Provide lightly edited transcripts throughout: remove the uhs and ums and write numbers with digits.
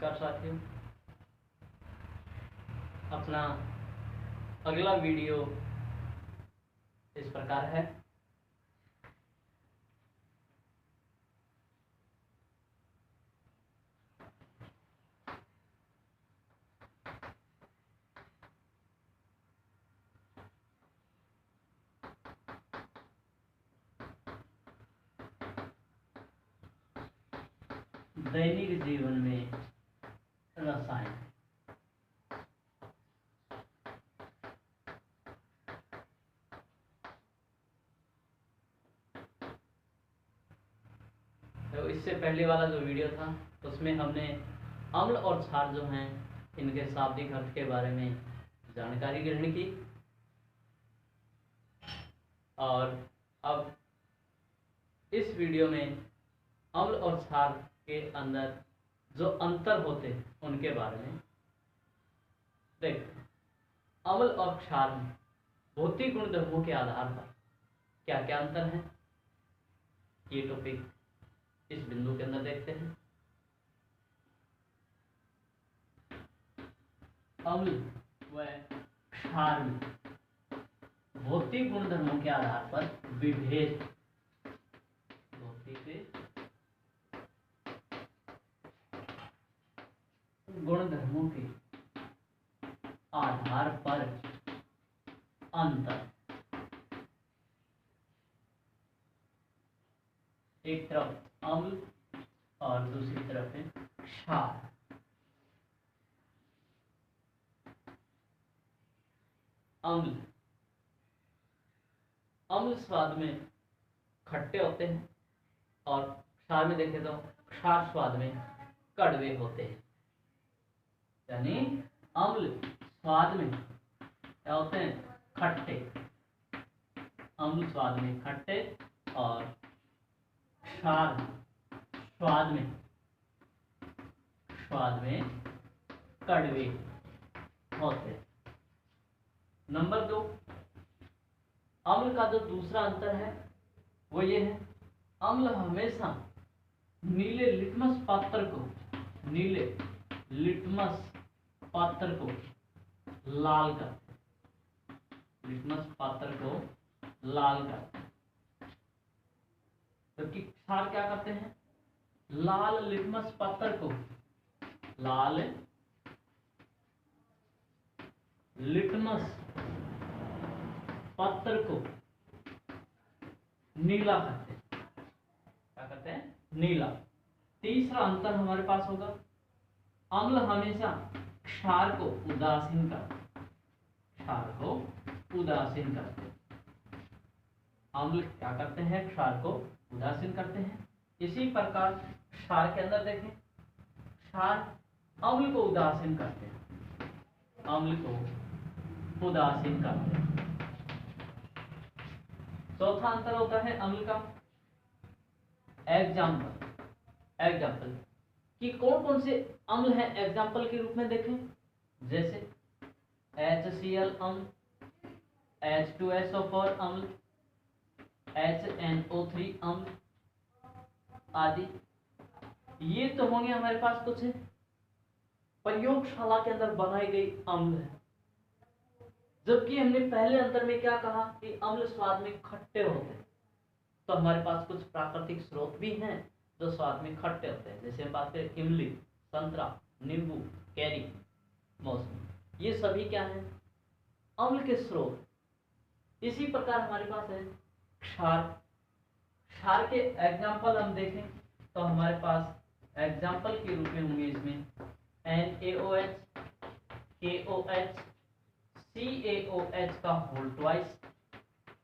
नमस्कार साथियों, अपना अगला वीडियो इस प्रकार है। दैनिक जीवन में रसायन। तो इससे पहले वाला जो वीडियो था उसमें हमने अम्ल और क्षार जो हैं इनके शाब्दिक अर्थ के बारे में जानकारी ग्रहण की, और अब इस वीडियो में अम्ल और क्षार के अंदर जो अंतर होते हैं उनके बारे में देखते हैं। अम्ल और क्षार में भौतिक गुणधर्मों के आधार पर क्या क्या अंतर है, ये टॉपिक इस बिंदु के अंदर देखते हैं। अम्ल व क्षार में भौतिक गुणधर्मों के आधार पर विभेद। भौतिक गुणधर्मों के आधार पर अंतर। एक तरफ अम्ल और दूसरी तरफ है क्षार। अम्ल स्वाद में खट्टे होते हैं और क्षार में देखें तो क्षार स्वाद में कड़वे होते हैं। यानी अम्ल स्वाद में क्या होते हैं? खट्टे। अम्ल स्वाद में खट्टे और क्षार स्वाद में कड़वे होते हैं। नंबर 2, अम्ल का जो दूसरा अंतर है वो ये है, अम्ल हमेशा नीले लिटमस पात्र को लाल करते। लिटमस पात्र को लाल करते, जबकि क्षार क्या करते हैं? लाल लिटमस पात्र को नीला करते हैं। क्या करते हैं? नीला। तीसरा अंतर हमारे पास होगा, अम्ल हमेशा क्षार को उदासीन करते हैं। अम्ल क्या करते हैं? क्षार को उदासीन करते हैं। इसी प्रकार क्षार के अंदर देखें, क्षार अम्ल को उदासीन करते हैं। चौथा अंतर होता है अम्ल का एग्जाम्पल कि कौन कौन से अम्ल हैं एग्जाम्पल के रूप में देखें, जैसे HCl अम्ल, H2SO4 अम्ल, HNO3 अम्ल आदि। ये तो होंगे हमारे पास कुछ प्रयोगशाला के अंदर बनाई गई अम्ल है। जबकि हमने पहले अंतर में क्या कहा कि अम्ल स्वाद में खट्टे होते हैं, तो हमारे पास कुछ प्राकृतिक स्रोत भी हैं जो स्वाद में खट्टे होते हैं। जैसे हम बात करें इमली, संतरा, नींबू, कैरी, मौसमी, ये सभी क्या हैं? अम्ल के स्रोत। इसी प्रकार हमारे पास है क्षार के एग्जाम्पल हम देखें तो हमारे पास एग्जाम्पल के रूप में होंगे इसमें NaOH, KOH, CaOH का होल ट्वाइस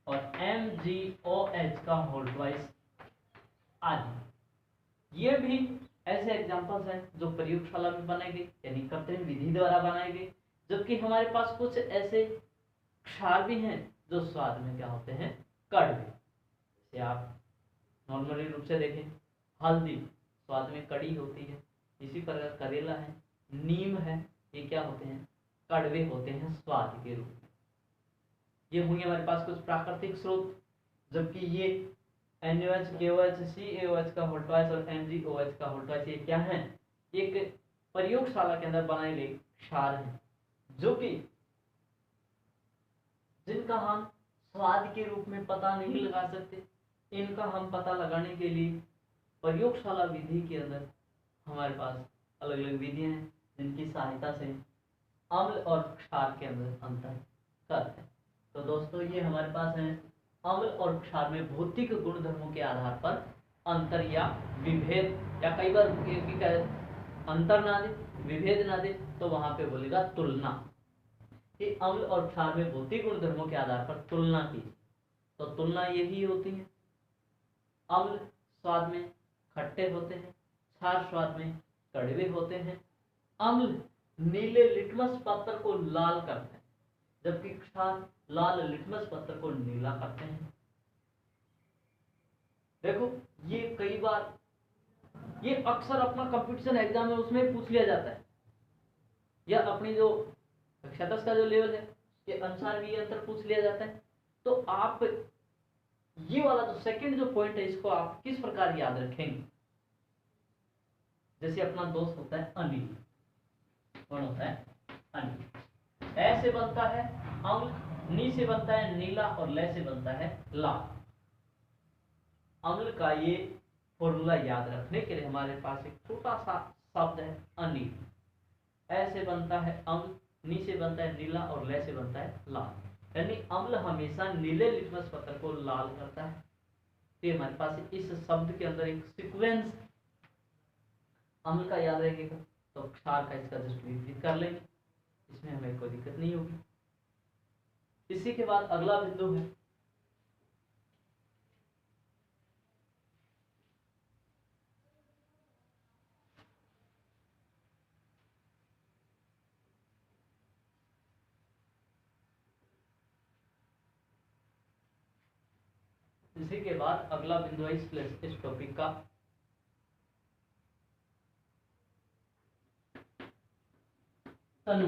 और MgOH का होल ट्वाइस आदि। ये भी ऐसे एग्जाम्पल्स हैं जो प्रयोगशाला में बनाए गए, यानी कृत्रिम विधि द्वारा बनाए गए। जबकि हमारे पास कुछ ऐसे क्षार भी हैं जो स्वाद में क्या होते हैं? कड़वे। जैसे आप नॉर्मली रूप से देखें, हल्दी स्वाद में कड़ी होती है। इसी प्रकार करेला है, नीम है, ये क्या होते हैं? कड़वे होते हैं स्वाद के रूप में। ये होंगे हमारे पास कुछ प्राकृतिक स्रोत। जबकि ये NaOH, KOH, CaOH का होल ट्वाइस और MgOH का होल ट्वाइस, ये क्या है? एक प्रयोगशाला के अंदर बनाए गए क्षार हैं, जो कि जिनका हम स्वाद के रूप में पता नहीं लगा सकते। इनका हम पता लगाने के लिए प्रयोगशाला विधि के अंदर हमारे पास अलग अलग विधियां हैं, जिनकी सहायता से अम्ल और क्षार के अंदर अंतर करते हैं। तो दोस्तों, ये हमारे पास है अम्ल और क्षार में भौतिक गुणधर्मों के आधार पर अंतर या विभेद, या कई बार अंतर ना दे, विभेद ना दे, तो वहां पे बोलेगा तुलना। कि अम्ल और क्षार में भौतिक गुणधर्मों के आधार पर तुलना की, तो तुलना यही होती है। अम्ल स्वाद में खट्टे होते हैं, क्षार स्वाद में कड़वे होते हैं। अम्ल नीले लिटमस पत्थर को लाल करते हैं, जबकि क्षार लाल लिटमस पत्थर को नीला करते हैं। देखो, ये कई बार, ये अक्सर अपना कंपटीशन एग्जाम है उसमें पूछ लिया जाता है, या अपनी जो कक्षा 10 का जो लेवल है के अनुसार भी ये अंतर पूछ लिया जाता है। तो आप ये वाला जो सेकंड जो पॉइंट है, इसको आप किस प्रकार याद रखेंगे? जैसे अपना दोस्त होता है अनिल, कौन होता है? अनिल। ए से बनता है अम्ल, नी से बनता है नीला, और ले से बनता है लाल। अम्ल का ये फॉर्मूला याद रखने के लिए हमारे पास एक छोटा सा शब्द है अनिल। ए से बनता है अम्ल, नी से बनता है नीला, और ले से बनता है लाल। यानी अम्ल हमेशा नीले लिटमस पत्थर को लाल करता है। तो हमारे पास इस शब्द के अंदर एक सीक्वेंस अम्ल का याद रहेगा, तो क्षार का इसका जस्ट विपरीत कर लेंगे, इसमें हमें कोई दिक्कत नहीं होगी। इसी के बाद अगला बिंदु है इसी के बाद अगला बिंदु है इस टॉपिक का तनु,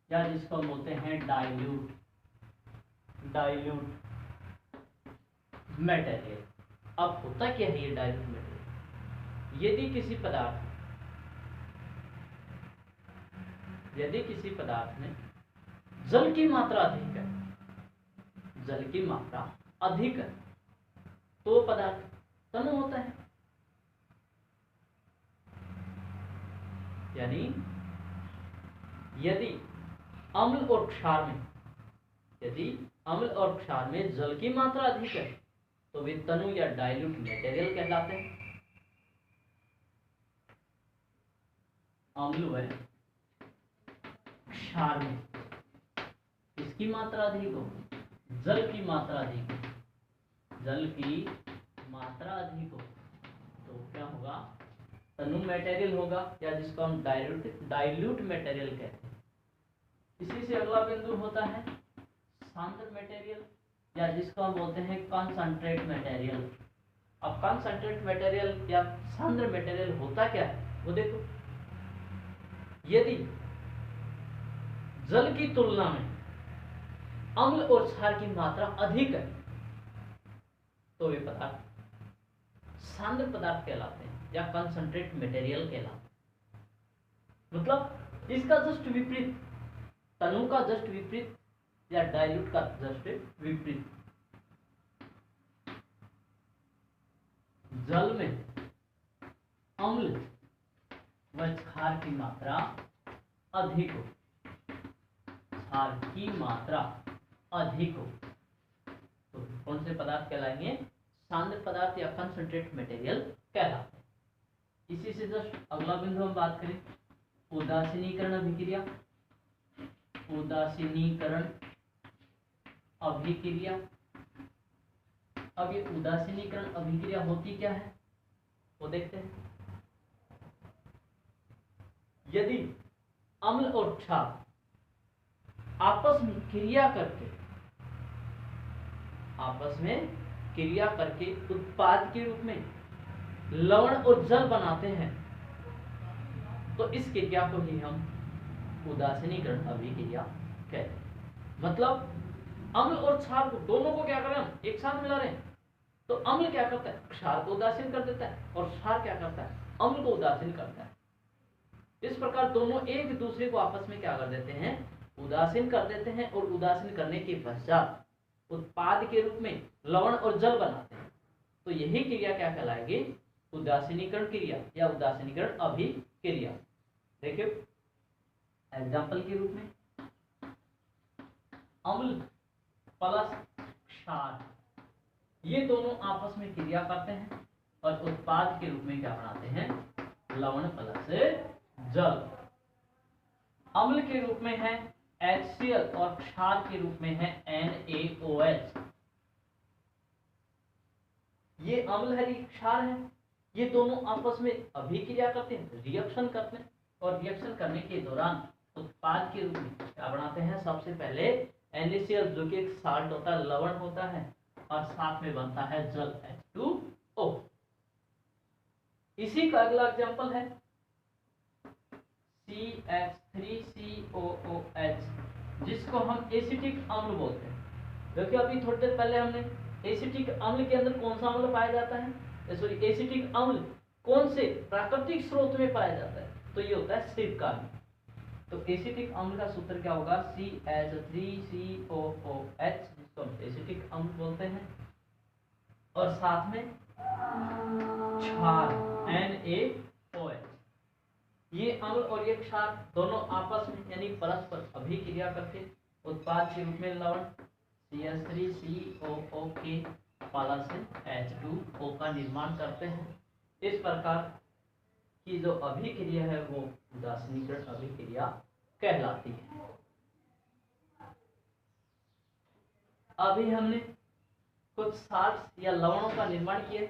या जिसको हम बोलते हैं डाइल्यूट मटेरियल। अब होता क्या है ये डाइल्यूट मटेरियल? यदि किसी पदार्थ में जल की मात्रा अधिक है, तो पदार्थ तनु होता है। यानी यदि अम्ल और क्षार में जल की मात्रा अधिक है, तो वे तनु या डाइल्यूट मटेरियल कहलाते हैं। अम्ल व क्षार में किसकी मात्रा अधिक हो? जल की मात्रा अधिक हो, तो क्या होगा? तनु मटेरियल होगा, या जिसको हम डाइल्यूट मटेरियल कहते हैं। इसी से अगला बिंदु होता है सांद्र मटेरियल, या जिसको हम बोलते हैं कॉन्संट्रेट मटेरियल। अब कॉन्संट्रेट मटेरियल या सांद्र मटेरियल होता क्या है वो देखो। यदि जल की तुलना में अम्ल और क्षार की मात्रा अधिक है, तो वे पदार्थ सांद्र पदार्थ कहलाते हैं या कॉन्संट्रेट मटेरियल कहलाते हैं। मतलब इसका जस्ट विपरीत, तनु का जस्ट विपरीत या डाइल्यूट का जस्ट विपरीत। जल में अम्ल व क्षार की मात्रा अधिक हो, तो कौन से पदार्थ कहलाएंगे? सांद्र पदार्थ या कंसंट्रेट मटेरियल कहलाते हैं। इसी से जस्ट अगला बिंदु हम बात करें उदासीनीकरण अभिक्रिया। अब ये उदासीनीकरण अभिक्रिया होती क्या है वो देखते हैं। यदि अम्ल और क्षार आपस में क्रिया करके उत्पाद के रूप में लवण और जल बनाते हैं, तो इस क्रिया को ही हम उदासीनीकरण अभिक्रिया कहते हैं। मतलब अम्ल और क्षार को दोनों को क्या करें, हम एक साथ मिला रहे हैं, तो अम्ल क्या करता है? क्षार को उदासीन कर देता है, और क्षार क्या करता है? अम्ल को उदासीन करता है। इस प्रकार दोनों एक दूसरे को आपस में क्या कर देते हैं, उदासीन कर देते हैं, और उदासीन करने के पश्चात उत्पाद के रूप में लवण और जल बनाते हैं। तो यही क्रिया क्या कहलाएगी, उदासीनीकरण क्रिया या उदासीनीकरण अभिक्रिया। देखिए एग्जाम्पल के रूप में अम्ल प्लस क्षार, ये दोनों आपस में क्रिया करते हैं और उत्पाद के रूप में क्या बनाते हैं, लवण प्लस जल। अम्ल के रूप में है HCl और क्षार के रूप में है NaOH। ये अम्ल है, ये क्षार है, ये दोनों आपस में अभिक्रिया करते हैं, रिएक्शन करते हैं, और रिएक्शन करने के दौरान उत्पाद के रूप में क्या बनाते हैं, सबसे पहले NaCl जो कि एक साल्ट होता है, लवण होता है, और साथ में बनता है जल H2O। इसी का अगला एग्जांपल है CH3COOH, जिसको हम एसिटिक अम्ल बोलते हैं। क्योंकि अभी थोड़ी देर पहले हमने एसिटिक अम्ल के अंदर कौन सा अम्ल पाया जाता है, सॉरी एसिटिक अम्ल कौन से प्राकृतिक स्रोत में पाया जाता है, तो ये होता है सिरका में। तो एसिटिक अम्ल का सूत्र क्या होगा, CH3COOH, जिसको हम एसिटिक अम्ल बोलते हैं, और साथ में क्षार NaOH। ये अम्ल और ये क्षार दोनों आपस में यानी परस्पर अभिक्रिया करके उत्पाद के रूप में लवण CH3COO के प्लस H2O का निर्माण करते हैं। इस प्रकार की जो अभिक्रिया है वो उदासीनीकरण अभिक्रिया कहलाती है। अभी हमने कुछ साल्ट्स या लवणों का निर्माण किया।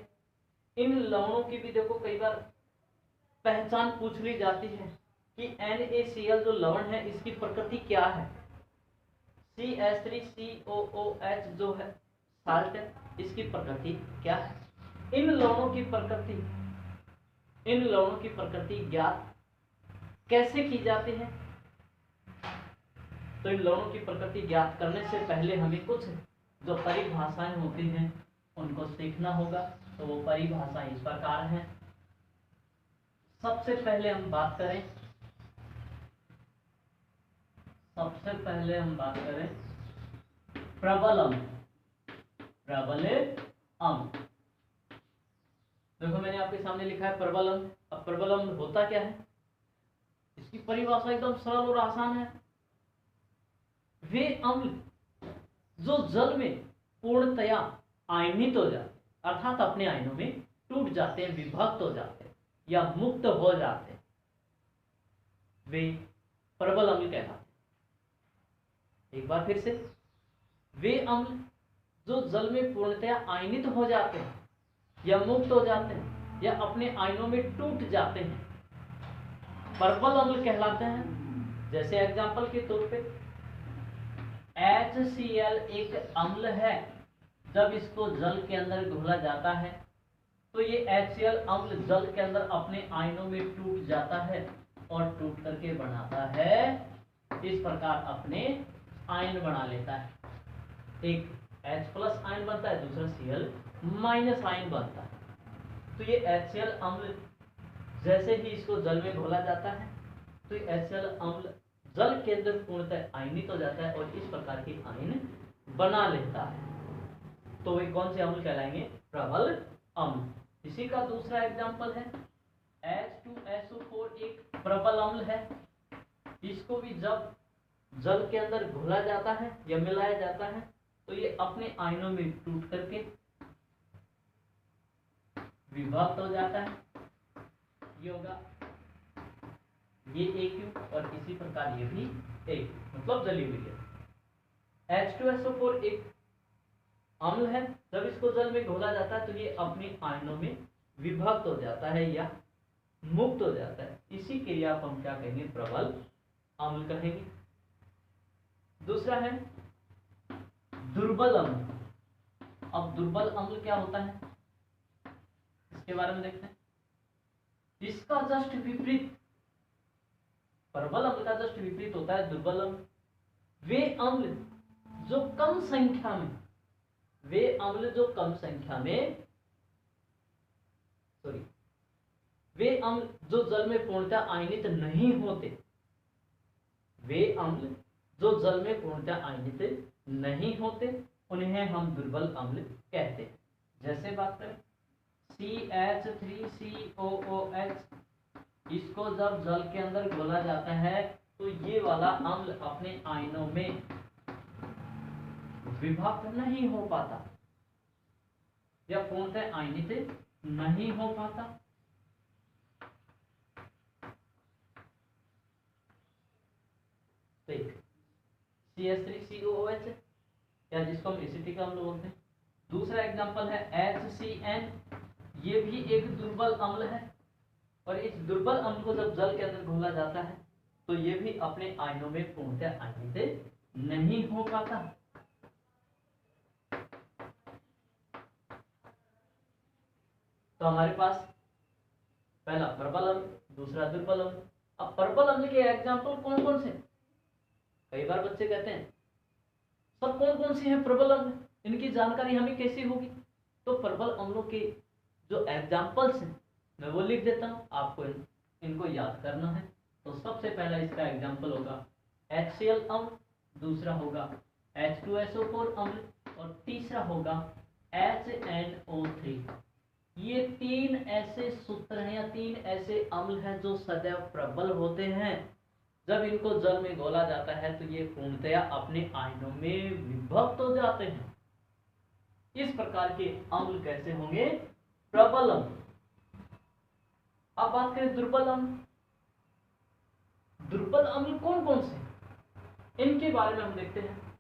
इन लवणों की भी देखो कई बार पहचान पूछ ली जाती है कि NaCl जो लवण है इसकी प्रकृति क्या है, CH3COOH जो है साल्ट है इसकी प्रकृति क्या है। इन लवणों की प्रकृति ज्ञात कैसे की जाती है, तो इन लवणों की प्रकृति ज्ञात करने से पहले हमें कुछ जो परिभाषाएं होती हैं उनको सीखना होगा। तो वो परिभाषाएं इस प्रकार हैं। सबसे पहले हम बात करें प्रबल अम्ल। देखो मैंने आपके सामने लिखा है प्रबल अम्ल। अब प्रबल अम्ल होता क्या है, इसकी परिभाषा एकदम सरल और आसान है। वे अम्ल जो जल में पूर्णतया आयनित हो जाते, अर्थात अपने आयनों में टूट जाते हैं, विभक्त हो जाते हैं या मुक्त हो जाते हैं, वे प्रबल अम्ल कहलाते हैं। एक बार फिर से, वे अम्ल जो जल में पूर्णतया आयनित हो जाते हैं या मुक्त हो जाते हैं या अपने आयनों में टूट जाते हैं, प्रबल अम्ल कहलाते हैं। जैसे एग्जांपल के तौर पे HCl एक अम्ल है, जब इसको जल के अंदर घोला जाता है तो ये HCl अम्ल जल के अंदर अपने आयनों में टूट जाता है और टूट करके बनाता है, इस प्रकार अपने आयन बना लेता है। एक H+ आयन बनता है, दूसरा Cl- आयन बनता है। तो ये HCl अम्ल जैसे ही इसको जल में घोला जाता है तो ये HCl अम्ल जल के अंदर पूर्णतः आयनित हो जाता है और इस प्रकार की आयन बना लेता है। तो वे कौन से अम्ल कहलाएंगे, प्रबल अम्ल। इसी का दूसरा एग्जांपल है H2SO4 एक प्रबल अम्ल है। इसको भी जब जल के अंदर घोला जाता है या मिलाया जाता है तो ये अपने आयनों में टूट करके विभक्त हो जाता है। ये होगा ये AQ और इसी प्रकार ये भी एक मतलब जली हुई है। H2SO4 एक अम्ल है, जब इसको जल में घोला जाता है तो ये अपने आयनों में विभक्त हो जाता है या मुक्त हो जाता है। इसी क्रिया को हम क्या कहेंगे, प्रबल अम्ल कहेंगे। दूसरा है दुर्बल अम्ल। अब दुर्बल अम्ल क्या होता है इसके बारे में देखते हैं। इसका जस्ट विपरीत, प्रबल अम्ल का जस्ट विपरीत होता है दुर्बल अम्ल। वे अम्ल जो कम संख्या में वे अम्ल जो जल में पूर्णतः आयनित नहीं होते, वे अम्ल जो जल में पूर्णतः आयनित नहीं होते, उन्हें हम दुर्बल अम्ल कहते हैं। जैसे बात करें CH3COOH, इसको जब जल के अंदर घोला जाता है तो ये वाला अम्ल अपने आयनों में विभक्त नहीं हो पाता या पूर्णतः आयनित नहीं हो पाता। CH3COOH या जिसको हम एसिटिक अम्ल बोलते हैं। दूसरा एग्जांपल है HCN, ये भी एक दुर्बल अम्ल है और इस दुर्बल अम्ल को जब जल के अंदर घोला जाता है तो ये भी अपने आयनों में पूर्णतः आयनित नहीं हो पाता। तो हमारे पास पहला प्रबल अम्ल, दूसरा दुर्बल अम्ल। अब प्रबल अम्ल के एग्जांपल कौन कौन से? कई बार बच्चे कहते हैं सर कौन कौन सी हैं प्रबल अम्ल, इनकी जानकारी हमें कैसी होगी? तो प्रबल अम्लों के जो एग्जांपल्स हैं मैं वो लिख देता हूँ, आपको इनको याद करना है। तो सबसे पहला इसका एग्जांपल होगा HCl अम्ल, दूसरा होगा H2SO4 अम्ल और तीसरा होगा HNO3। ये तीन ऐसे सूत्र हैं या तीन ऐसे अम्ल हैं जो सदैव प्रबल होते हैं। जब इनको जल में घोला जाता है तो ये पूर्णतया अपने आयनों में विभक्त हो जाते हैं। इस प्रकार के अम्ल कैसे होंगे? प्रबल अम्ल। अब बात करें दुर्बल अम्ल। दुर्बल अम्ल कौन कौन से, इनके बारे में हम देखते हैं।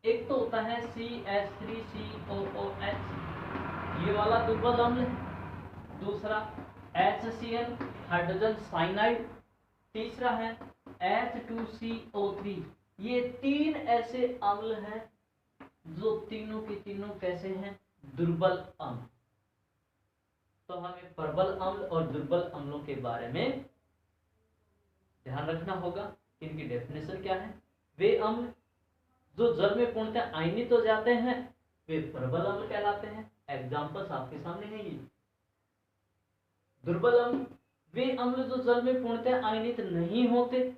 एक तो होता है CH3COOH, ये वाला दुर्बल अम्ल है। दूसरा HCl हाइड्रोजन साइनाइड, तीसरा है H2CO3। ये तीन ऐसे अम्ल हैं जो तीनों के तीनों कैसे हैं? दुर्बल अम्ल। तो हमें प्रबल अम्ल और दुर्बल अम्लों के बारे में ध्यान रखना होगा। इनकी डेफिनेशन क्या है? वे अम्ल जो जल में पूर्णतः आयनित हो जाते हैं वे प्रबल अम्ल कहलाते हैं। एग्जांपल्स आपके सामने है ये। दुर्बल अम्ल वे अम्ल जो जल में पूर्णतः आयनित नहीं होते,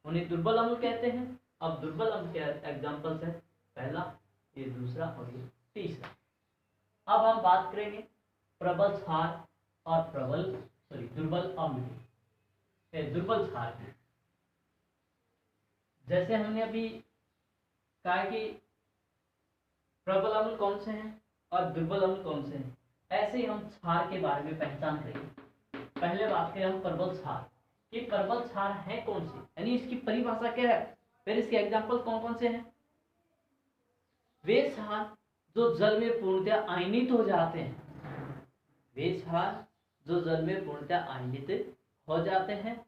उन्हें दुर्बल अम्ल कहते हैं। अब दुर्बल अम्ल के एग्जांपल्स है पहला, ये दूसरा और ये तीसरा। अब हम बात करेंगे प्रबल क्षार और दुर्बल अम्ल की, दुर्बल क्षार की। जैसे हमने अभी कहा कि प्रबल अम्ल कौन से हैं और दुर्बल अम्ल कौन से हैं, ऐसे ही हम क्षार के बारे में पहचान करेंगे। पहले बात करें हम प्रबल क्षार कि प्रबल क्षार है कौन सी, यानी इसकी परिभाषा क्या है, फिर इसके एग्जांपल कौन कौन से हैं। वे क्षार जो जल में पूर्णतः आयनित हो जाते हैं, वे क्षार जो जल में पूर्णतः आयनित हो जाते हैं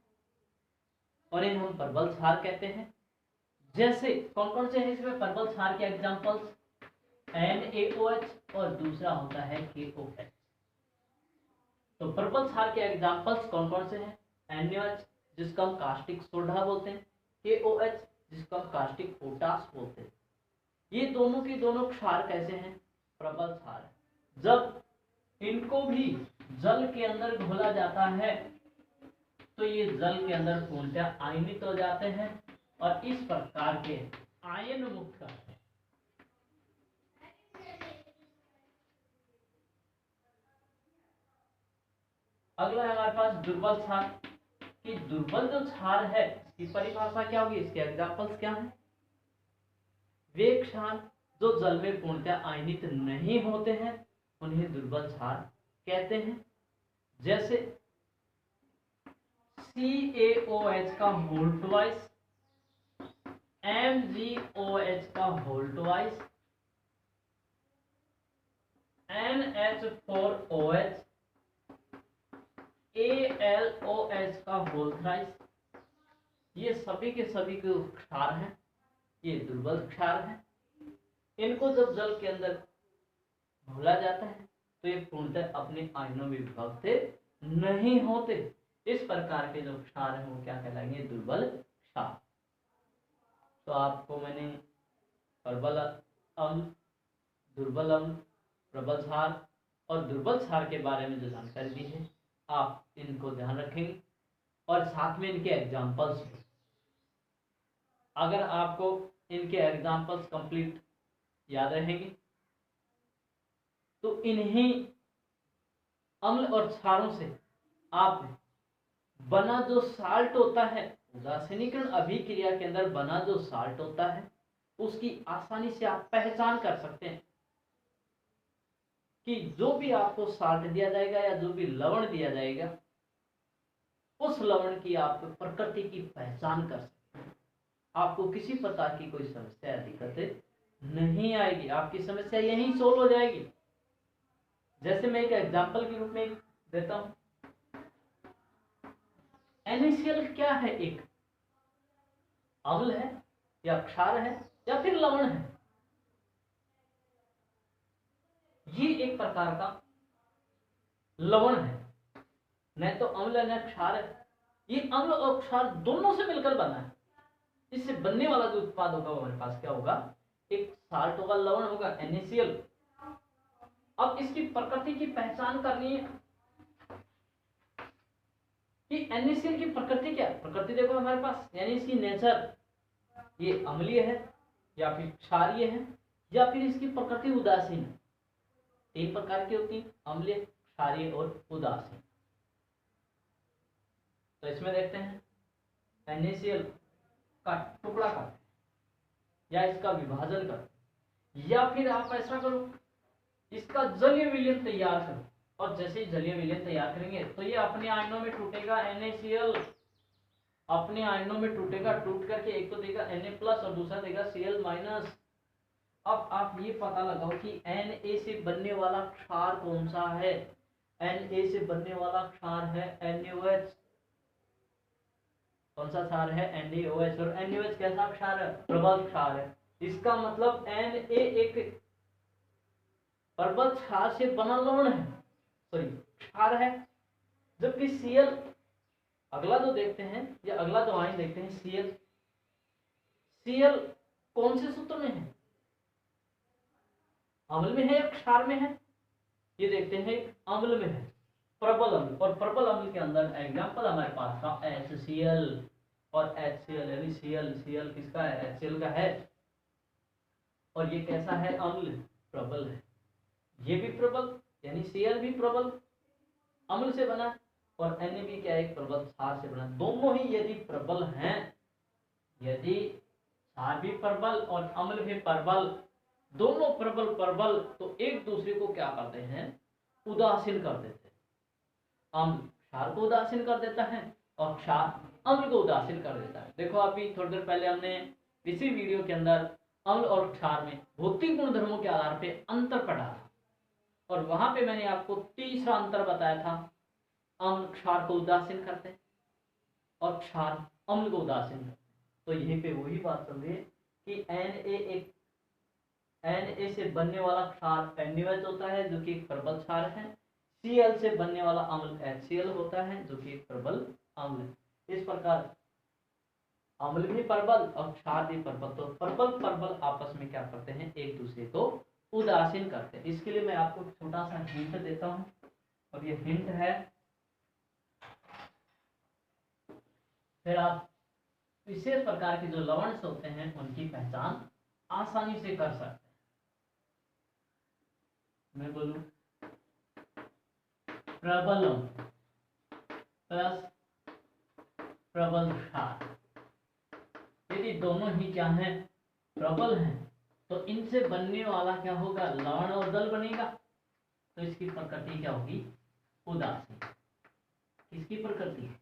और इन्हें हम प्रबल क्षार कहते हैं। जैसे कौन कौन से हैं इसमें प्रबल क्षार के एग्जांपल्स? NaOH और दूसरा होता है KOH। तो प्रबल क्षार के एग्जांपल्स कौन कौन से हैं? NaOH जिसको हम कास्टिक सोडा बोलते हैं, KOH जिसको हम कास्टिक पोटास बोलते हैं। ये दोनों के दोनों क्षार कैसे हैं? प्रबल क्षार। जब इनको भी जल के अंदर घोला जाता है तो ये जल के अंदर पूर्णतः आयनित हो जाते हैं और इस प्रकार के आयन मुक्त करते हैं। अगला है हमारे पास दुर्बल क्षार कि दुर्बल जो क्षार है इसकी परिभाषा क्या होगी, इसके एग्जांपल्स क्या हैं? वे क्षार जो जल में पूर्णतः आयनित नहीं होते हैं उन्हें दुर्बल क्षार कहते हैं। जैसे CaOH का होल ट्वाइस, MgOH का होल ट्वाइस, NH4OH, AlOH का होल थ्राइस। ये सभी के सभी के क्षार हैं, ये दुर्बल क्षार हैं। इनको जब जल के अंदर घोला जाता है तो ये पूर्णतः अपने आयनों में विभक्त नहीं होते। इस प्रकार के जो क्षार हैं वो क्या कहलाएंगे? दुर्बल क्षार। तो आपको मैंने प्रबल अम्ल, दुर्बल अम्ल, प्रबल क्षार और दुर्बल क्षार के बारे में जो जानकारी दी है, आप इनको ध्यान रखेंगे और साथ में इनके एग्जाम्पल्स। अगर आपको इनके एग्जाम्पल्स कंप्लीट याद रहेंगे तो इन्हीं अम्ल और क्षारों से आप बना जो साल्ट होता है, रासायनिकरण अभिक्रिया के अंदर बना जो साल्ट होता है, उसकी आसानी से आप पहचान कर सकते हैं कि जो भी आपको साल्ट दिया जाएगा या जो भी लवण दिया जाएगा, उस लवण की आप प्रकृति की पहचान कर सकते हैं। आपको किसी प्रकार की कोई समस्या या दिक्कतें नहीं आएगी, आपकी समस्या यहीं सोल्व हो जाएगी। जैसे मैं एक एग्जांपल के रूप में देता हूं, NaCl क्या है? एक अम्ल है या क्षार है या फिर लवण है। ये एक प्रकार का लवण है, न तो अम्ल है न क्षार है। ये अम्ल और क्षार दोनों से मिलकर बना है। इससे बनने वाला जो उत्पाद होगा वो हमारे पास क्या होगा? एक साल्ट होगा, लवण होगा, NaCl। अब इसकी प्रकृति की पहचान करनी है कि NaCl की प्रकृति क्या है। प्रकृति देखो हमारे पास, यानी इसकी नेचर, ये अम्लीय है या फिर क्षारीय है या फिर इसकी प्रकृति उदासीन है। तीन प्रकार की होती है, अम्लीय, क्षारीय और उदासीन। तो इसमें देखते हैं NaCl का टुकड़ा करते या इसका विभाजन करते, या फिर आप ऐसा करो इसका जलीय विलयन तैयार करो। और जैसे ही जलीय विलयन तैयार करेंगे तो ये अपने आयनों में टूटेगा, NaCl अपने आयनों में टूटेगा, टूट करके एक तो देगा Na+ और दूसरा देगा Cl-। अब आप ये पता लगाओ कि Na से बनने वाला क्षार कौन सा है? Na से बनने वाला क्षार है NaOH। कौन सा क्षार है? NaOH। और NaOH कैसा क्षार है? प्रबल क्षार है। इसका मतलब Na एक प्रबल क्षार से बना लवण है, सॉरी क्षार है। जबकि Cl, अगला जो देखते हैं या अगला जो आयन देखते हैं Cl कौन से सूत्र में है? अम्ल में है या क्षार में है? ये देखते हैं अम्ल में है, प्रबल अम्ल। और प्रबल अम्ल के अंदर एग्जांपल हमारे पास था HCl और HCl, यानी Cl किसका है? HCl का है। और ये कैसा है? अम्ल, प्रबल है। ये भी प्रबल, यानी Cl भी प्रबल अम्ल से बना और Na भी क्या है? एक प्रबल क्षार से बना। दोनों ही यदि प्रबल हैं, यदि क्षार भी प्रबल और अम्ल भी प्रबल, दोनों प्रबल, तो एक दूसरे को क्या करते हैं? उदासीन कर देते हैं। अम्ल क्षार को उदासीन कर देता है और क्षार अम्ल को उदासीन कर देता है। देखो अभी थोड़ी देर पहले हमने इसी वीडियो के अंदर अम्ल और क्षार में भौतिक गुणधर्मों के आधार पे अंतर पढ़ा था, और वहां पे मैंने आपको तीसरा अंतर बताया था। अम्ल क्षार को उदासीन करते हैं और क्षार अम्ल को उदासीन करते हैं। तो यहीं पे वही बात चल रही है कि Na से बनने वाला क्षार NaOH होता है जो कि एक प्रबल क्षार है। Cl से बनने वाला अम्ल HCl होता है जो कि एक प्रबल अम्ल है। इस प्रकार अम्ल भी प्रबल और क्षार भी प्रबल, तो प्रबल आपस में क्या करते हैं? एक दूसरे को उदासीन करते हैं। इसके लिए मैं आपको छोटा सा हिंट देता हूं, और ये हिंट है, फिर आप विशेष प्रकार के जो लवण होते हैं उनकी पहचान आसानी से कर सकते हैं। मैं बोलूं प्रबल अम्ल प्लस प्रबल क्षार, यदि दोनों ही क्या है? प्रबल हैं, तो इनसे बनने वाला क्या होगा? लवण और जल बनेगा। तो इसकी प्रकृति क्या होगी? उदासीन। किसकी प्रकृति?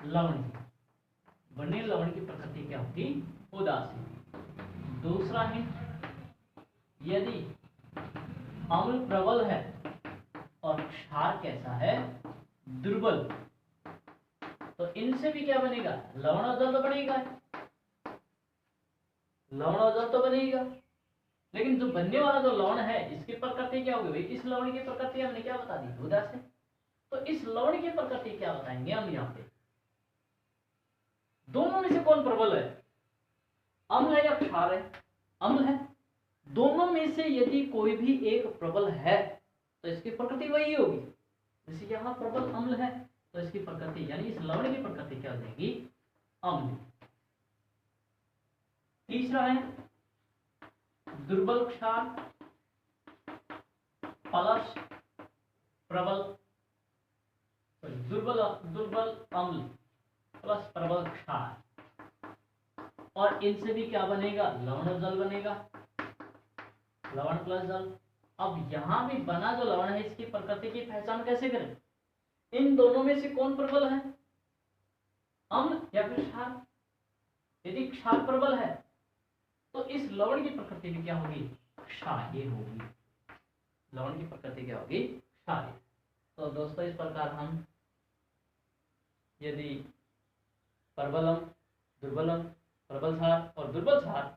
लवण की। बने लवण की प्रकृति क्या होगी? उदासीन। दूसरा है, यदि अम्ल प्रबल है और क्षार कैसा है? दुर्बल, तो इनसे भी क्या बनेगा? लवण और जल तो बनेगा, लवण और जल तो बनेगा। लेकिन जो बनने वाला जो लवण है, इसकी प्रकृति क्या होगी? इस लवण की प्रकृति हमने क्या बता दी? उदासीन। तो इस लवण की प्रकृति क्या बताएंगे हम यहाँ पे? दोनों में से कौन प्रबल है? अम्ल है या क्षार है? अम्ल है। दोनों में से यदि कोई भी एक प्रबल है तो इसकी प्रकृति वही होगी। जैसे यहाँ प्रबल अम्ल है तो इसकी प्रकृति यानी इस लवण की प्रकृति क्या हो जाएगी, अम्ल। तीसरा है दुर्बल क्षार प्लस प्रबल दुर्बल अम्ल प्लस प्रबल क्षार, और इनसे भी क्या बनेगा, लवण जल बनेगा, लवण प्लस जल। अब यहां भी बना जो लवण है इसकी प्रकृति की पहचान कैसे करें, इन दोनों में से कौन प्रबल है, अम्ल या फिर क्षार। यदि क्षार प्रबल है तो इस लवण की प्रकृति भी क्या होगी, क्षारीय होगी, लवण की प्रकृति क्या होगी, क्षारीय। तो दोस्तों इस प्रकार हम यदि प्रबल अम्ल, दुर्बल अम्ल, प्रबल क्षार और दुर्बल क्षार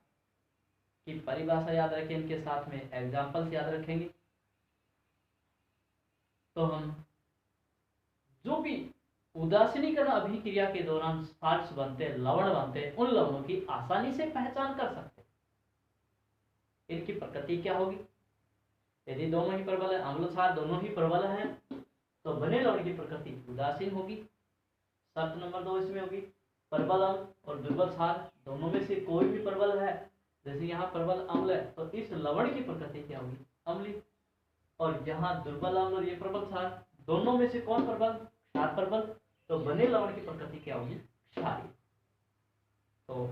की परिभाषा याद रखें, इनके साथ में एग्जाम्पल्स याद रखेंगे, तो हम जो भी उदासीनीकरण अभिक्रिया के दौरान साल्ट्स बनते हैं, लवण बनते हैं, उन लवणों की आसानी से पहचान कर सकते हैं। इनकी प्रकृति क्या होगी, यदि दोनों ही प्रबल है, अम्ल क्षार दोनों ही प्रबल है, तो बने लवण की प्रकृति उदासीन होगी। शर्त नंबर 2 इसमें होगी प्रबल अम्ल और दुर्बल क्षार दोनों में से कोई भी प्रबल है, जैसे यहाँ प्रबल अम्ल है तो इस लवण की प्रकृति क्या होगी, अम्लीय। और यहाँ दुर्बल अम्ल और ये प्रबल क्षार दोनों में से कौन प्रबल, क्षार प्रबल, तो बने लवण की प्रकृति क्या होगी, क्षारीय। तो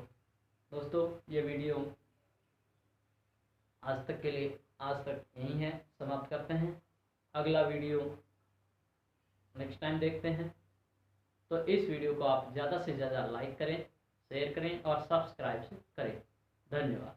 दोस्तों ये वीडियो आज तक यही है, समाप्त करते हैं। अगला वीडियो नेक्स्ट टाइम देखते हैं। तो इस वीडियो को आप ज़्यादा से ज़्यादा लाइक करें, शेयर करें और सब्सक्राइब करें। धन्यवाद।